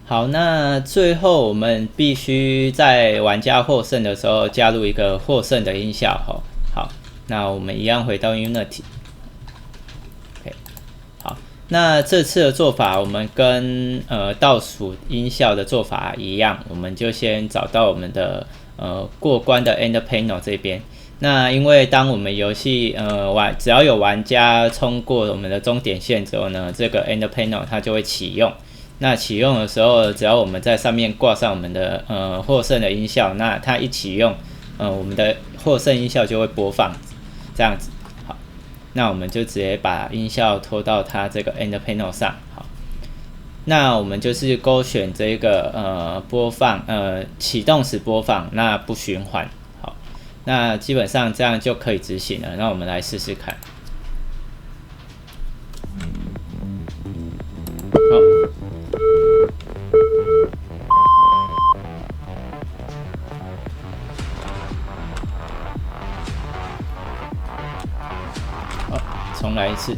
好，那最后我们必须在玩家获胜的时候加入一个获胜的音效。好，那我们一样回到 Unity。OK， 好，那这次的做法我们跟倒数音效的做法一样，我们就先找到我们的过关的 End Panel 这边。那因为当我们游戏只要有玩家冲过我们的终点线之后呢，这个 End Panel 它就会启用。那启用的时候，只要我们在上面挂上我们的获胜的音效，那它一启用，我们的获胜音效就会播放，这样子。好，那我们就直接把音效拖到它这个 End Panel 上。好，那我们就是勾选这个播放启动时播放，那不循环。好，那基本上这样就可以执行了。那我们来试试看。重来一次。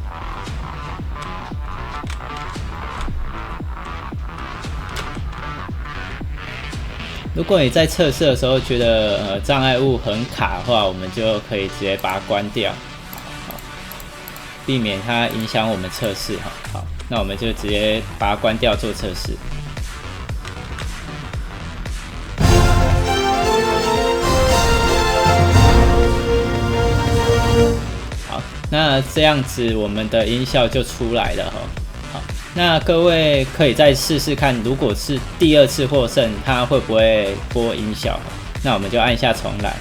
如果你在测试的时候觉得障碍物很卡的话，我们就可以直接把它关掉，避免它影响我们测试。好，那我们就直接把它关掉做测试。好，那这样子我们的音效就出来了。好，那各位可以再试试看，如果是第二次获胜，它会不会播音效？那我们就按下重来。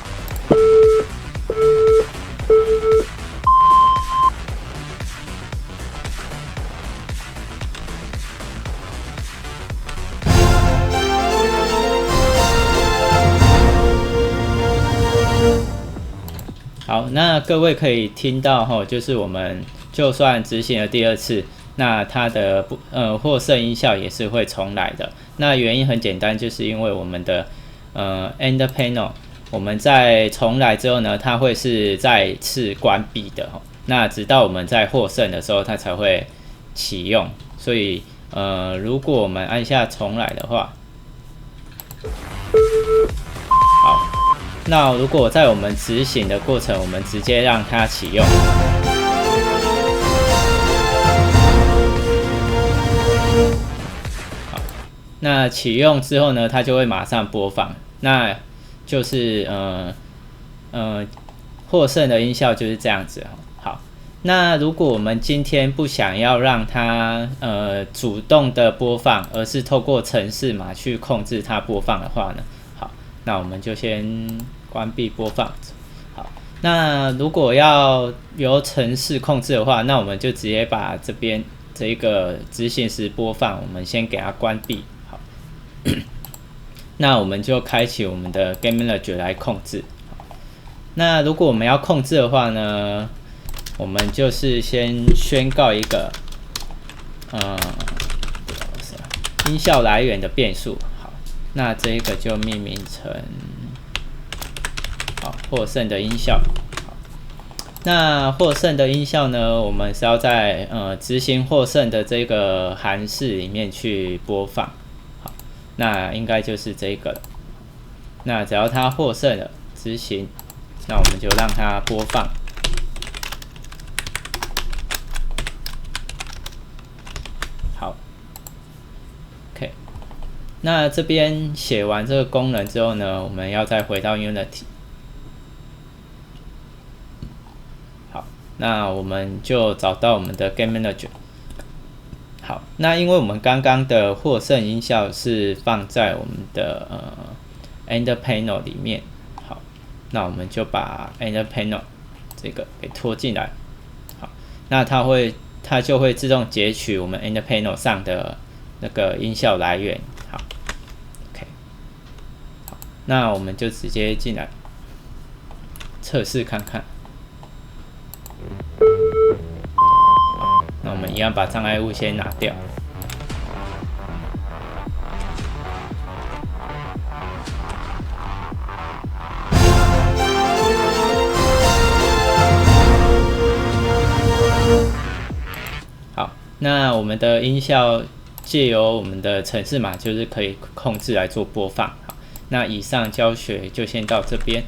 好，那各位可以听到就是我们就算执行了第二次，那它的获胜音效也是会重来的。那原因很简单，就是因为我们的End Panel 我们在重来之后呢，它会是再次关闭的。那直到我们在获胜的时候，它才会启用。所以如果我们按下重来的话，好。那如果在我们执行的过程，我们直接让它启用。好，那启用之后呢，它就会马上播放。那就是获胜的音效就是这样子。好，那如果我们今天不想要让它主动的播放，而是透过程式码去控制它播放的话呢？那我们就先关闭播放。好，那如果要由程式控制的话，那我们就直接把这边这个执行时播放，我们先给它关闭。好，那我们就开启我们的 Game Manager 来控制。那如果我们要控制的话呢，我们就是先宣告一个音效来源的变数。那这个就命名成获胜的音效。那获胜的音效呢，我们是要在执行获胜的这个函式里面去播放。好，那应该就是这个了。那只要它获胜了，执行，那我们就让它播放。好 ，OK。那这边写完这个功能之后呢，我们要再回到 Unity。好，那我们就找到我们的 Game Manager。好，那因为我们刚刚的获胜音效是放在我们的End Panel 里面。好，那我们就把 End Panel 这个给拖进来。好，那它就会自动截取我们 End Panel 上的那个音效来源。那我们就直接进来测试看看。好，那我们一样把障碍物先拿掉。好，那我们的音效借由我们的程式码就是可以控制来做播放。好，那以上教学就先到这边。